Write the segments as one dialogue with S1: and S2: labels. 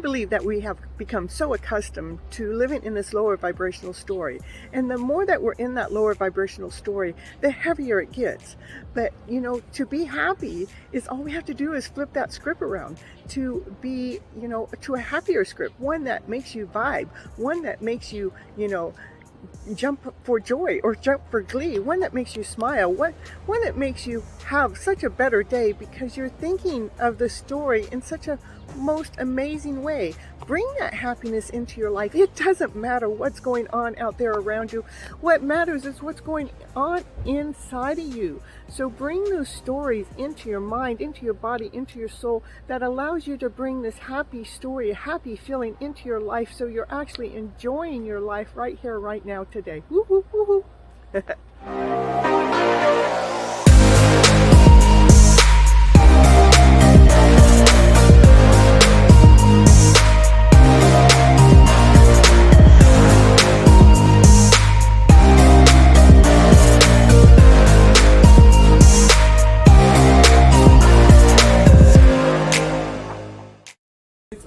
S1: believe that we have become so accustomed to living in this lower vibrational story. And the more that we're in that lower vibrational story, the heavier it gets. But, to be happy is all we have to do is flip that script around to be, to a happier script, one that makes you vibe, one that makes you, jump for joy or jump for glee, one that makes you smile, one that makes you have such a better day because you're thinking of the story in such a most amazing way. Bring that happiness into your life. It doesn't matter what's going on out there around you. What matters is what's going on inside of you. So bring those stories into your mind, into your body, into your soul, that allows you to bring this happy story, a happy feeling into your life, so you're actually enjoying your life right here, right now, today. Woo, woo, woo, woo.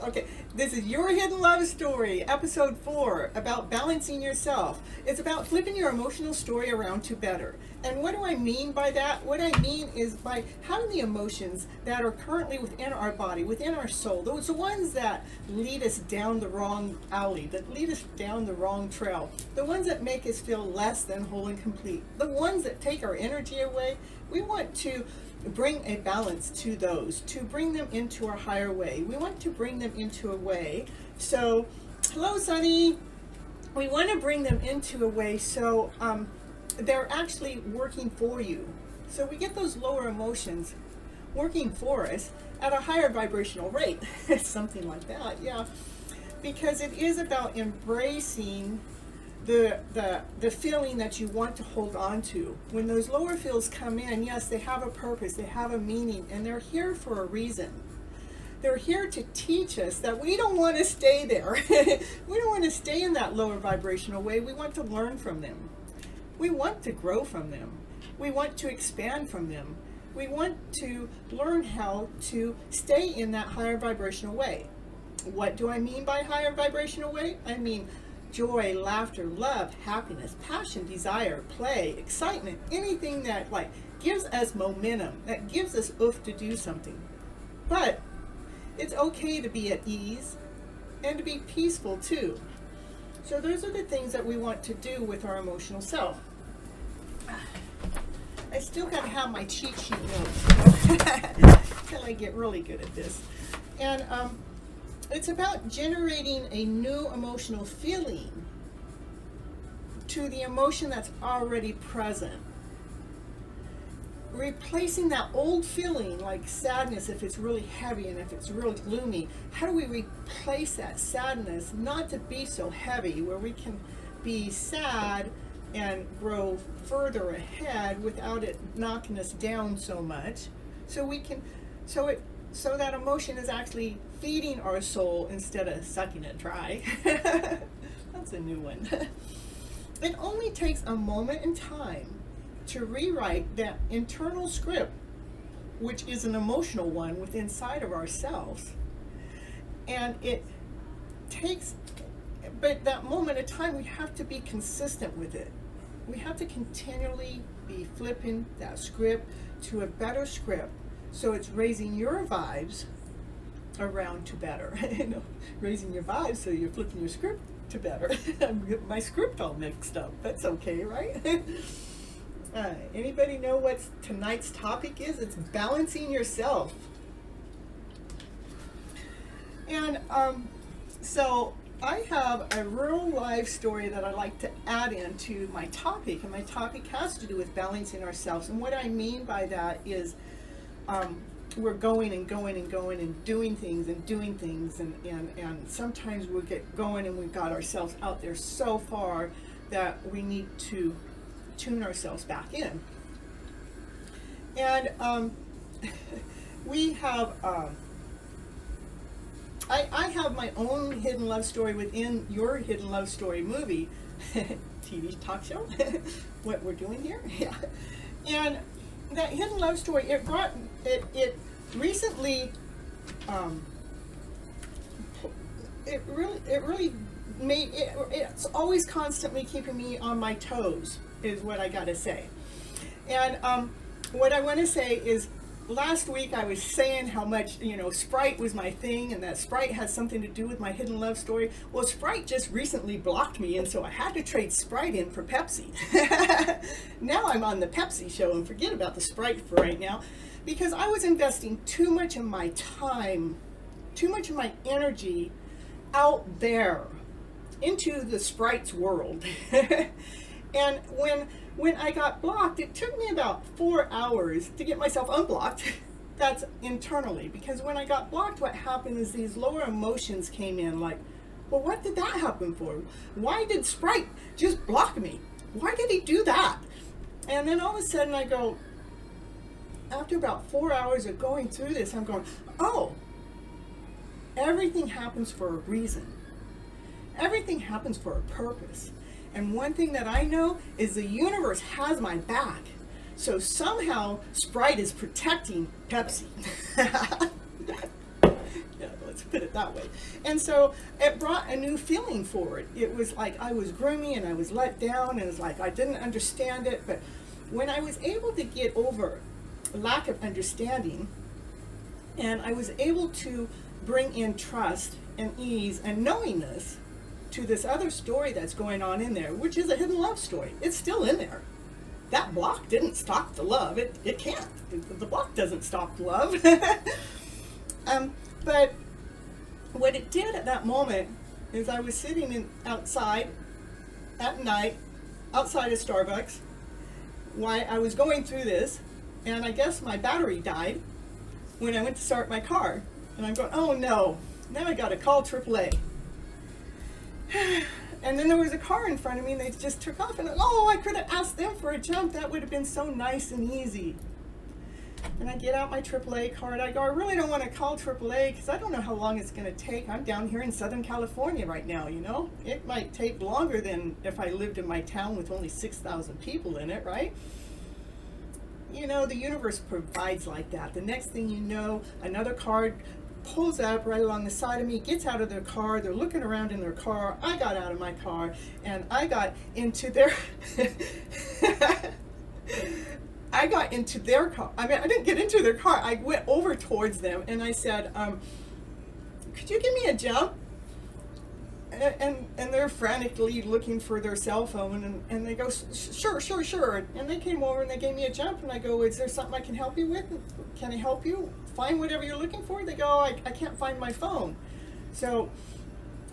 S1: Okay, this is Your Hidden Love Story, episode 4, about balancing yourself. It's about flipping your emotional story around to better. And what do I mean by that? What I mean is by having the emotions that are currently within our body, within our soul, those ones that lead us down the wrong alley, that lead us down the wrong trail, the ones that make us feel less than whole and complete, the ones that take our energy away. We want to bring a balance to those, to bring them into our higher way. We want to bring them into a way. So, hello, Sunny. We want to bring them into a way so they're actually working for you. So we get those lower emotions working for us at a higher vibrational rate. Something like that, yeah. Because it is about embracing the feeling that you want to hold on to. When those lower feels come in, yes, they have a purpose, they have a meaning, and they're here for a reason. They're here to teach us that we don't want to stay there. We don't want to stay in that lower vibrational way. We want to learn from them. We want to grow from them. We want to expand from them. We want to learn how to stay in that higher vibrational way. What do I mean by higher vibrational way? I mean joy, laughter, love, happiness, passion, desire, play, excitement, anything that gives us momentum, that gives us oof to do something. But it's okay to be at ease and to be peaceful too. So those are the things that we want to do with our emotional self. I still got to have my cheat sheet notes until I get really good at this. And it's about generating a new emotional feeling to the emotion that's already present. Replacing that old feeling like sadness if it's really heavy and if it's really gloomy. How do we replace that sadness not to be so heavy, where we can be sad and grow further ahead without it knocking us down so much, so we can so that emotion is actually feeding our soul instead of sucking it dry. That's a new one. It only takes a moment in time to rewrite that internal script, which is an emotional one within inside of ourselves. And it takes, but that moment of time, we have to be consistent with it. We have to continually be flipping that script to a better script. So it's raising your vibes around to better. Raising your vibes so you're flipping your script to better. I'm getting my script all mixed up. That's okay, right? Anybody know what tonight's topic is? It's balancing yourself. And so I have a real life story that I like to add into my topic. And my topic has to do with balancing ourselves. And what I mean by that is we're going and going and going and doing things and sometimes we'll get going and we've got ourselves out there so far that we need to tune ourselves back in. And we have I have my own hidden love story within Your Hidden Love Story movie TV talk show. What we're doing here. Yeah. And that hidden love story, it recently really made it, it's always constantly keeping me on my toes, is what I gotta say. And what I want to say is, last week I was saying how much, Sprite was my thing, and that Sprite has something to do with my hidden love story. Well, Sprite just recently blocked me, and so I had to trade Sprite in for Pepsi. Now I'm on the Pepsi show, and forget about the Sprite for right now, because I was investing too much of my time, too much of my energy out there into the Sprite's world. And when I got blocked, it took me about 4 hours to get myself unblocked. That's internally, because when I got blocked, what happened is these lower emotions came in, like, well, what did that happen for? Why did Sprite just block me? Why did he do that? And then all of a sudden I go, after about 4 hours of going through this, I'm going, oh, everything happens for a reason. Everything happens for a purpose. And one thing that I know is the universe has my back. So somehow Sprite is protecting Pepsi. Yeah, let's put it that way. And so it brought a new feeling forward. It was like I was groomy and I was let down, and it was like I didn't understand it. But when I was able to get over lack of understanding, and I was able to bring in trust and ease and knowingness to this other story that's going on in there, which is a hidden love story. It's still in there. That block didn't stop the love. It can't. The block doesn't stop the love. But what it did at that moment is I was sitting outside at night, outside of Starbucks, while I was going through this, and I guess my battery died when I went to start my car. And I'm going, oh no, now I got to call AAA. And then there was a car in front of me, and they just took off, and oh, I could have asked them for a jump. That would have been so nice and easy. And I get out my AAA card. I go, I really don't want to call AAA because I don't know how long it's going to take. I'm down here in Southern California right now, It might take longer than if I lived in my town with only 6,000 people in it, right? The universe provides like that. The next thing you know, another car pulls up right along the side of me, gets out of their car. They're looking around in their car. I got out of my car, and I got into their I got into their car. I mean, I didn't get into their car. I went over towards them, and I said, could you give me a jump? And they're frantically looking for their cell phone, and they go, sure. And they came over and they gave me a jump, and I go, is there something I can help you with? Can I help you find whatever you're looking for? They go, I can't find my phone. So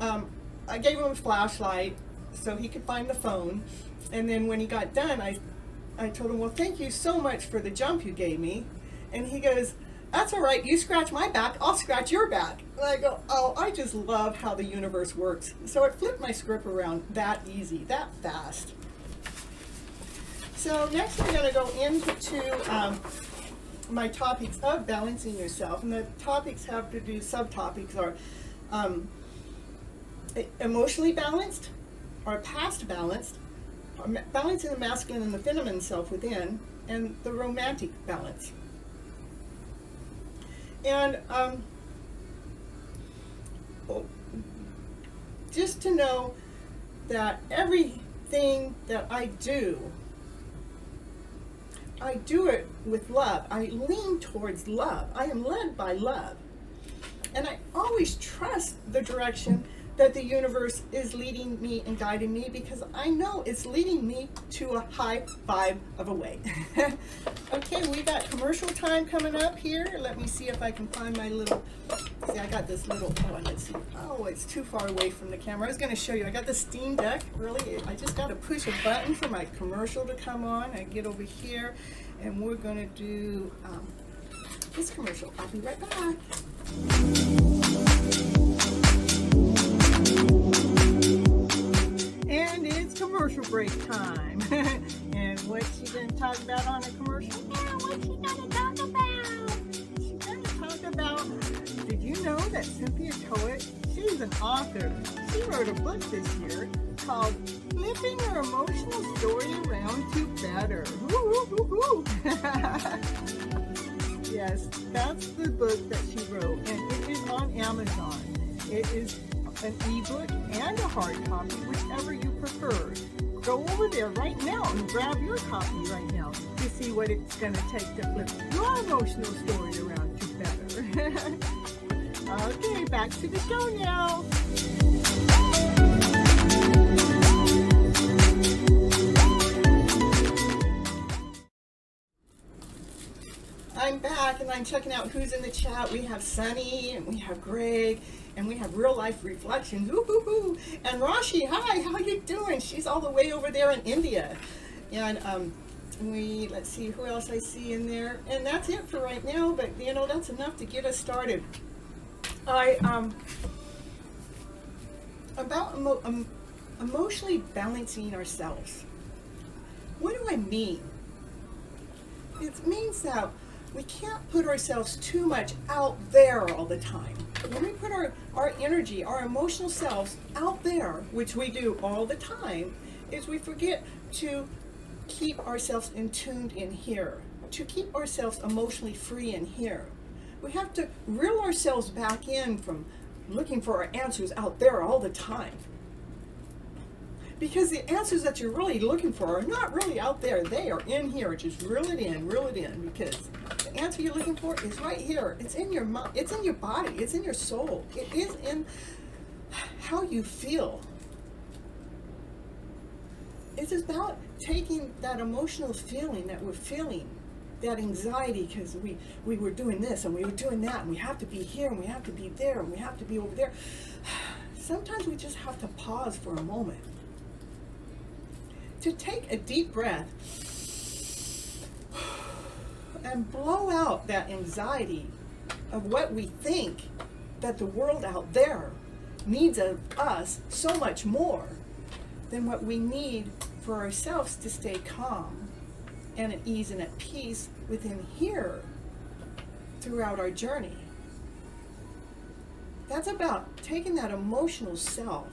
S1: I gave him a flashlight so he could find the phone. And then when he got done, I told him, well, thank you so much for the jump you gave me. And he goes, that's all right, you scratch my back, I'll scratch your back. And I go, oh, I just love how the universe works. So it flipped my script around that easy, that fast. So next we're going to go into my topics of balancing yourself. And the topics have to do, subtopics are emotionally balanced, or past balanced, balancing the masculine and the feminine self within, and the romantic balance. And just to know that everything that I do it with love. I lean towards love. I am led by love. And I always trust the direction that the universe is leading me and guiding me, because I know it's leading me to a high vibe of a way. Okay, we got commercial time coming up here. Let me see if I can find my little, see, I got this little, let's see. Oh, it's too far away from the camera. I was going to show you. I got the Steam Deck. Really, I just got to push a button for my commercial to come on. I get over here, and we're going to do this commercial. I'll be right back. And it's commercial break time. And what's she going to talk about on a commercial? Yeah, what's she going to talk about? She's going to talk about, did you know that Cynthia Toet, she's an author. She wrote a book this year called FlipN Your Emotional Story Around to Better. Woo, woo, woo, woo. Yes, that's the book that she wrote, and it is on Amazon. It is an ebook and a hard copy, whichever you prefer. Go over there right now and grab your copy right now to see what it's going to take to flip your emotional story around to better. Okay, back to the show now. I'm back and I'm checking out who's in the chat. We have Sunny and we have Greg and we have Real Life Reflections. Woo-hoo-hoo. And Rashi, hi, how you doing? She's all the way over there in India. And let's see who else I see in there. And that's it for right now, but you know, that's enough to get us started. About emotionally balancing ourselves. What do I mean? It means that we can't put ourselves too much out there all the time. When we put our energy, our emotional selves out there, which we do all the time, is we forget to keep ourselves in tuned in here, to keep ourselves emotionally free in here. We have to reel ourselves back in from looking for our answers out there all the time. Because the answers that you're really looking for are not really out there. They are in here. Just reel it in, because the answer you're looking for is right here. It's in your mind. It's in your body. It's in your soul. It is in how you feel. It's about taking that emotional feeling that we're feeling, that anxiety because we were doing this and we were doing that and we have to be here and we have to be there and we have to be over there. Sometimes we just have to pause for a moment to take a deep breath and blow out that anxiety of what we think that the world out there needs of us so much more than what we need for ourselves to stay calm and at ease and at peace within here throughout our journey. That's about taking that emotional self.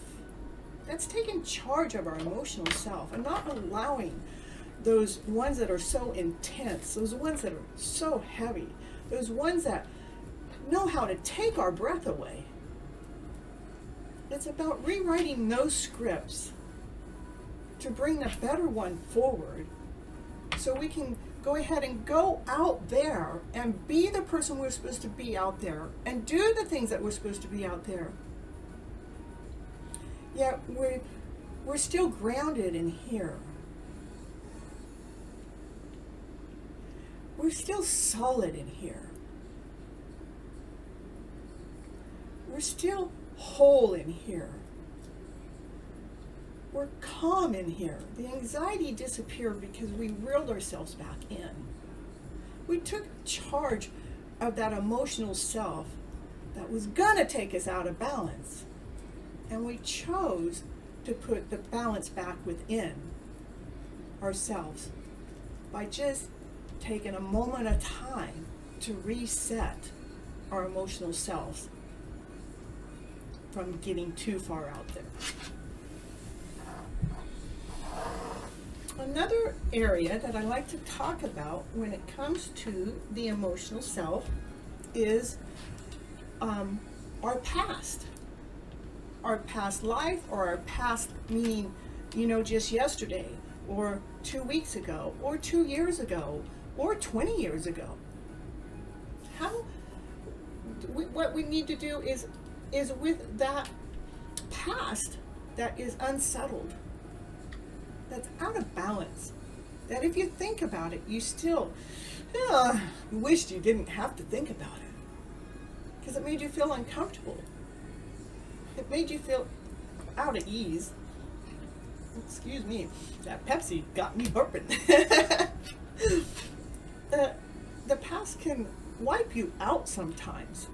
S1: That's taking charge of our emotional self and not allowing those ones that are so intense, those ones that are so heavy, those ones that know how to take our breath away. It's about rewriting those scripts to bring the better one forward so we can go ahead and go out there and be the person we're supposed to be out there and do the things that we're supposed to be out there. Yet we're still grounded in here. We're still solid in here. We're still whole in here. We're calm in here. The anxiety disappeared because we reeled ourselves back in. We took charge of that emotional self that was gonna take us out of balance. And we chose to put the balance back within ourselves by just taking a moment of time to reset our emotional selves from getting too far out there. Another area that I like to talk about when it comes to the emotional self is our past. Our past life, or our past meaning, just yesterday, or 2 weeks ago, or 2 years ago, or 20 years ago. What we need to do is with that past that is unsettled, that's out of balance, that if you think about it, you still wished you didn't have to think about it because it made you feel uncomfortable. It made you feel out of ease. Excuse me, that Pepsi got me burping. The past can wipe you out sometimes.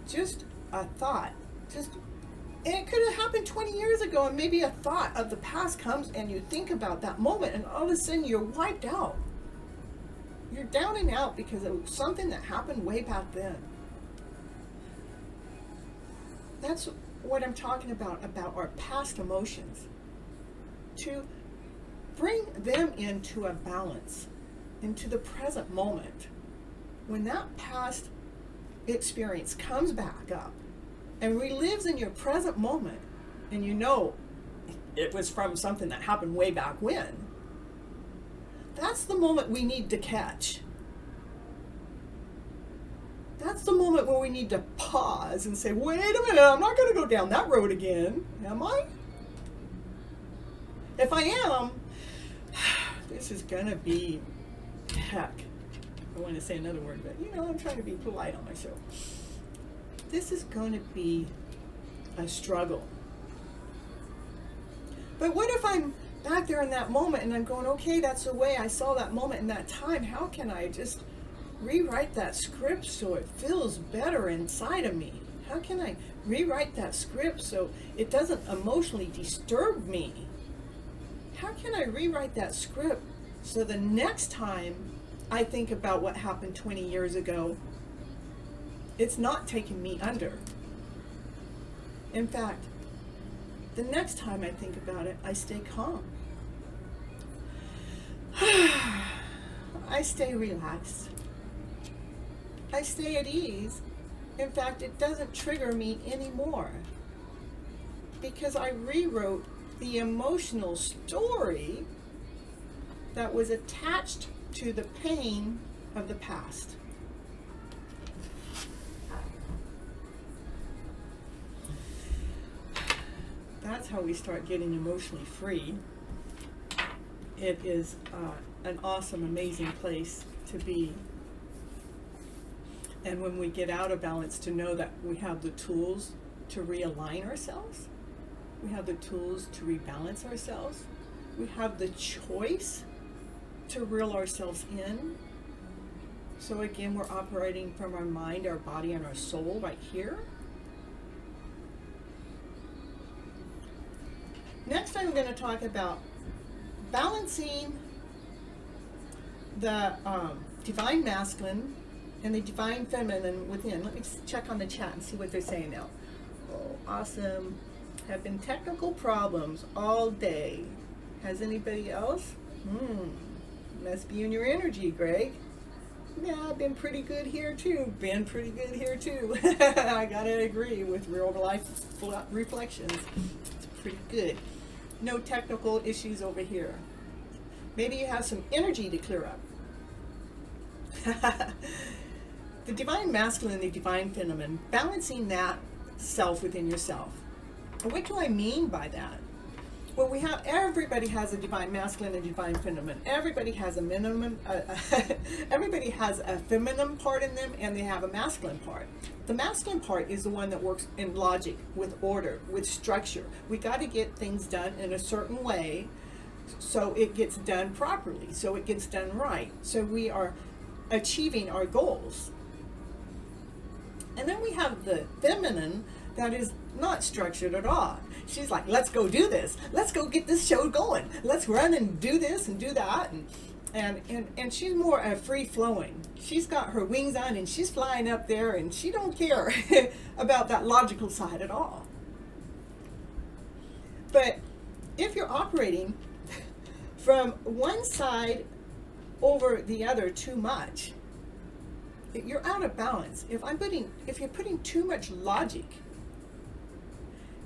S1: Just a thought. And it could have happened 20 years ago, and maybe a thought of the past comes and you think about that moment and all of a sudden you're wiped out. You're down and out because of something that happened way back then. That's what I'm talking about our past emotions. To bring them into a balance, into the present moment. When that past experience comes back up, and relives in your present moment, and you know it was from something that happened way back when, that's the moment we need to catch. That's the moment where we need to pause and say, wait a minute, I'm not going to go down that road again, am I? If I am, this is going to be heck. I want to say another word, but I'm trying to be polite on my show. This is going to be a struggle. But what if I'm back there in that moment and I'm going, okay, that's the way I saw that moment in that time. How can I just rewrite that script so it feels better inside of me? How can I rewrite that script so it doesn't emotionally disturb me? How can I rewrite that script so the next time I think about what happened 20 years ago, it's not taking me under? In fact, the next time I think about it, I stay calm. I stay relaxed. I stay at ease. In fact, it doesn't trigger me anymore because I rewrote the emotional story that was attached to the pain of the past. That's how we start getting emotionally free. It is an awesome, amazing place to be. And when we get out of balance, to know that we have the tools to realign ourselves. We have the tools to rebalance ourselves. We have the choice to reel ourselves in. So again, we're operating from our mind, our body, and our soul right here. Next, I'm going to talk about balancing the divine masculine and the divine feminine within. Let me check on the chat and see what they're saying now. Oh, awesome. Have been technical problems all day. Has anybody else? Must be in your energy, Greg. Yeah, I've been pretty good here too. I gotta agree with real life reflections. It's pretty good. No technical issues over here. Maybe you have some energy to clear up. The divine masculine and the divine feminine, balancing that self within yourself. And what do I mean by that? Well, everybody has a divine masculine and divine feminine. Everybody has a everybody has a feminine part in them, and they have a masculine part. The masculine part is the one that works in logic, with order, with structure. We got to get things done in a certain way so it gets done properly, so it gets done right, so we are achieving our goals. And then we have the feminine that is not structured at all. She's like, let's go do this. Let's go get this show going. Let's run and do this and do that. And she's more free flowing. She's got her wings on and she's flying up there, and she don't care about that logical side at all. But if you're operating from one side over the other too much, you're out of balance. If you're putting too much logic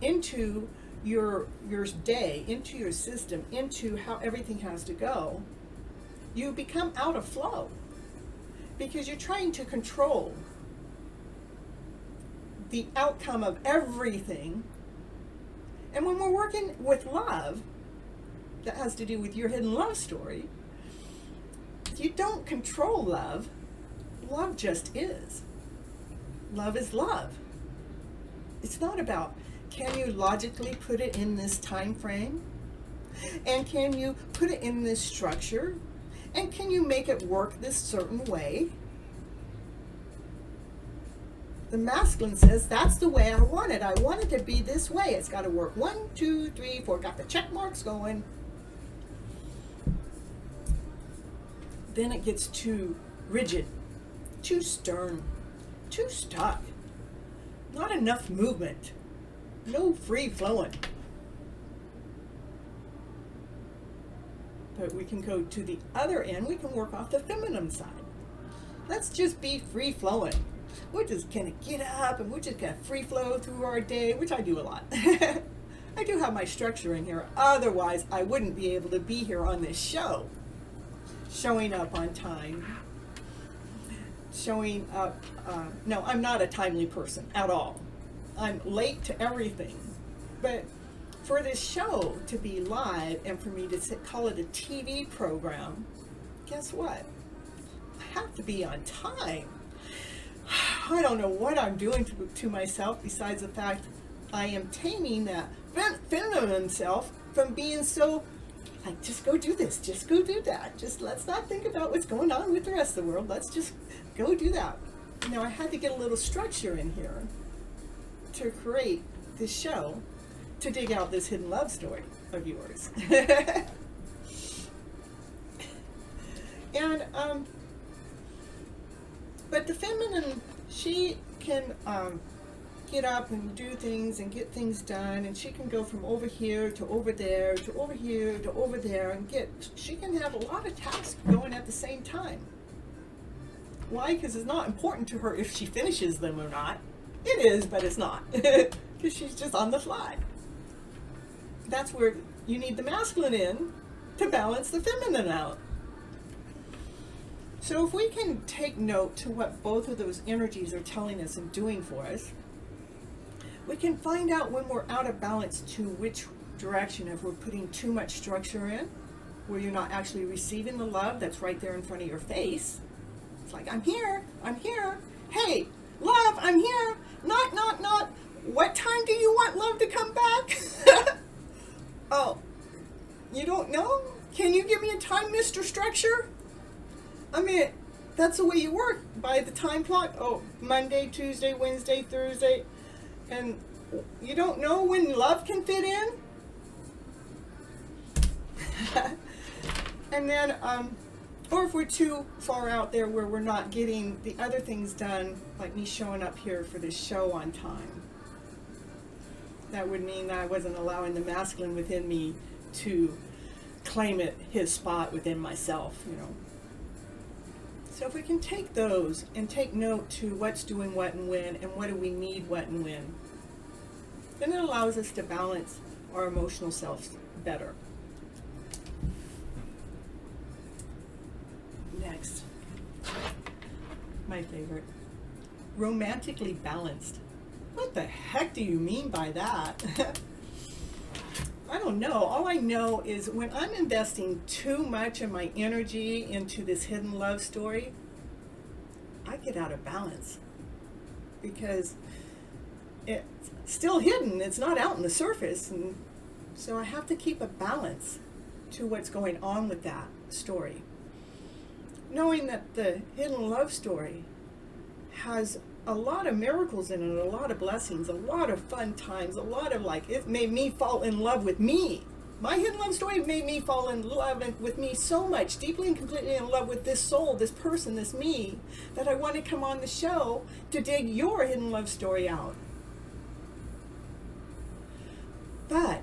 S1: into your day, into your system, into how everything has to go, you become out of flow because you're trying to control the outcome of everything. And when we're working with love, that has to do with your hidden love story, you don't control love. Love just is. Love is love. It's not about, can you logically put it in this time frame? And can you put it in this structure? And can you make it work this certain way? The masculine says, that's the way I want it. I want it to be this way. It's got to work 1, 2, 3, 4. Got the check marks going. Then it gets too rigid, too stern, too stuck. Not enough movement. No free flowing. But we can go to the other end. We can work off the feminine side. Let's just be free flowing. we're just gonna get up and we're just gonna free flow through our day, which I do a lot. I do have my structure in here. Otherwise, I wouldn't be able to be here on this show. Showing up on time. Showing up. No, I'm not a timely person at all. I'm late to everything. But for this show to be live and for me to call it a TV program, guess what? I have to be on time. I don't know what I'm doing to myself besides the fact I am taming that feminine self from being so like, just go do this, just go do that. Just let's not think about what's going on with the rest of the world. Let's just go do that. Now, I had to get a little structure in here to create this show, to dig out this hidden love story of yours. And, but the feminine, she can get up and do things and get things done, and she can go from over here to over there to over here to over there and she can have a lot of tasks going at the same time. Why? Because it's not important to her if she finishes them or not. It is, but it's not, because she's just on the fly. That's where you need the masculine in to balance the feminine out. So if we can take note to what both of those energies are telling us and doing for us, we can find out when we're out of balance to which direction, if we're putting too much structure in, where you're not actually receiving the love that's right there in front of your face. It's like, I'm here, hey, love, I'm here, not, what time do you want love to come back? Oh, you don't know? Can you give me a time, Mr. Structure? I mean, that's the way you work, by the time clock. Oh, Monday, Tuesday, Wednesday, Thursday, and you don't know when love can fit in? And then, or if we're too far out there where we're not getting the other things done, like me showing up here for this show on time, that would mean that I wasn't allowing the masculine within me to claim his spot within myself, you know. So if we can take those and take note to what's doing what and when, and what do we need what and when, then it allows us to balance our emotional selves better. Next, my favorite, romantically balanced. What the heck do you mean by that? I don't know. All I know is when I'm investing too much of my energy into this hidden love story, I get out of balance because it's still hidden. It's not out in the surface. And so I have to keep a balance to what's going on with that story. Knowing that the hidden love story has a lot of miracles in it, a lot of blessings, a lot of fun times, a lot of it made me fall in love with me. My hidden love story made me fall in love with me so much, deeply and completely in love with this soul, this person, this me, that I want to come on the show to dig your hidden love story out. But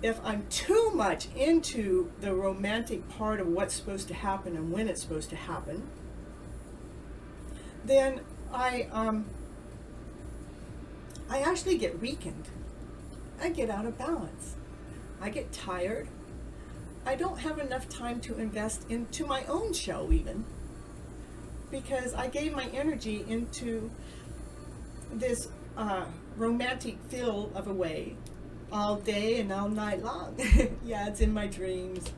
S1: if I'm too much into the romantic part of what's supposed to happen and when it's supposed to happen, then I actually get weakened. I get out of balance. I get tired. I don't have enough time to invest into my own show even, because I gave my energy into this romantic feel of a way all day and all night long. Yeah, it's in my dreams.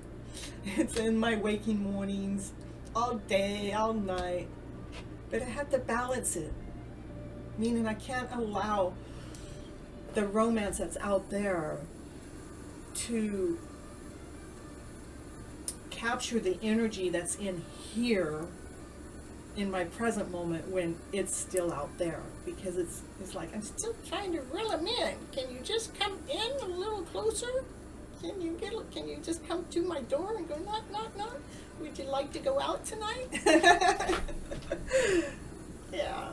S1: It's in my waking mornings, all day, all night. But I have to balance it, meaning I can't allow the romance that's out there to capture the energy that's in here in my present moment when it's still out there, because it's like I'm still trying to reel them in. Can you just come in a little closer? Can you just come to my door and go knock, knock, knock? Would you like to go out tonight? Yeah,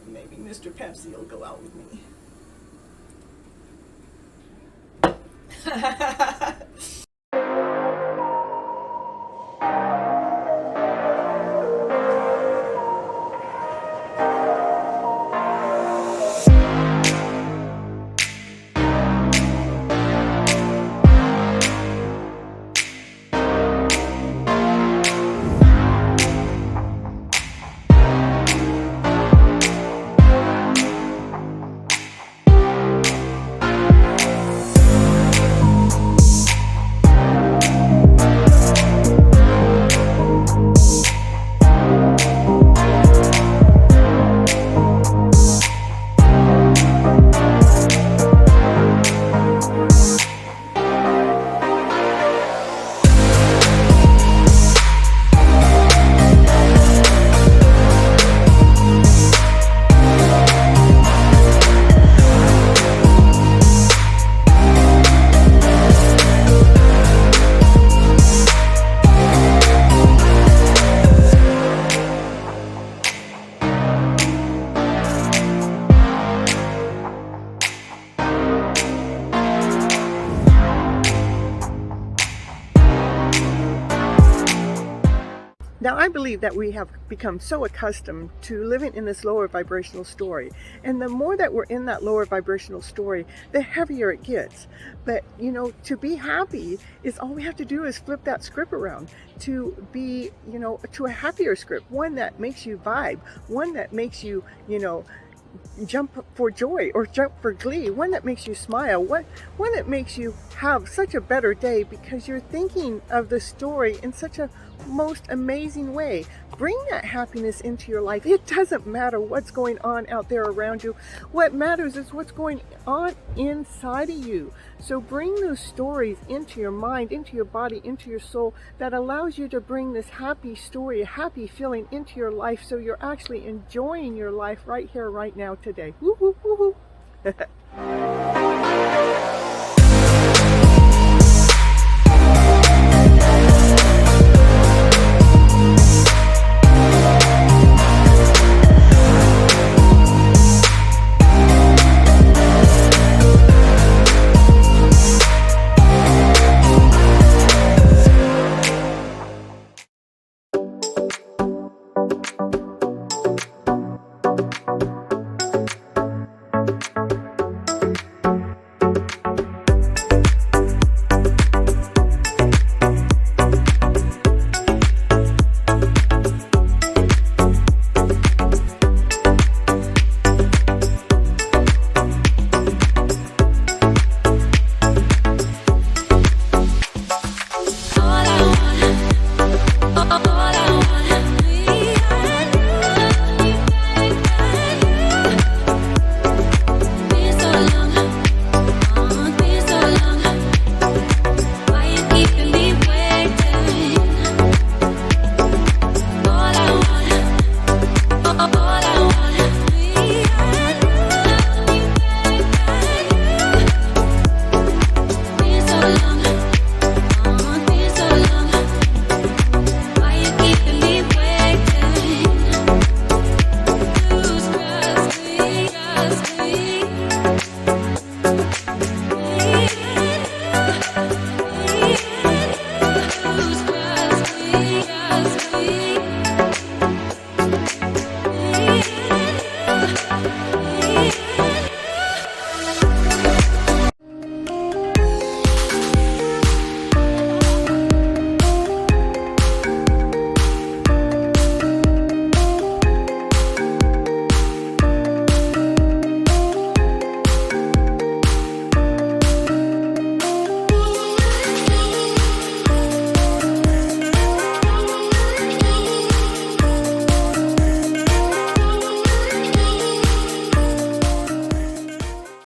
S1: maybe Mr. Pepsi will go out with me.
S2: Now, I believe that we have become so accustomed to living in this lower vibrational story. And the more that we're in that lower vibrational story, the heavier it gets. But, to be happy is all we have to do is flip that script around to be, to a happier script, one that makes you vibe, one that makes you, jump for joy or jump for glee, one that makes you smile, one that makes you have such a better day because you're thinking of the story in such a most amazing way. Bring that happiness into your life. It doesn't matter what's going on out there around you. What matters is what's going on inside of you. So bring those stories into your mind, into your body, into your soul that allows you to bring this happy story, a happy feeling into your life so you're actually enjoying your life right here, right now, today. Woo, woo, woo, woo.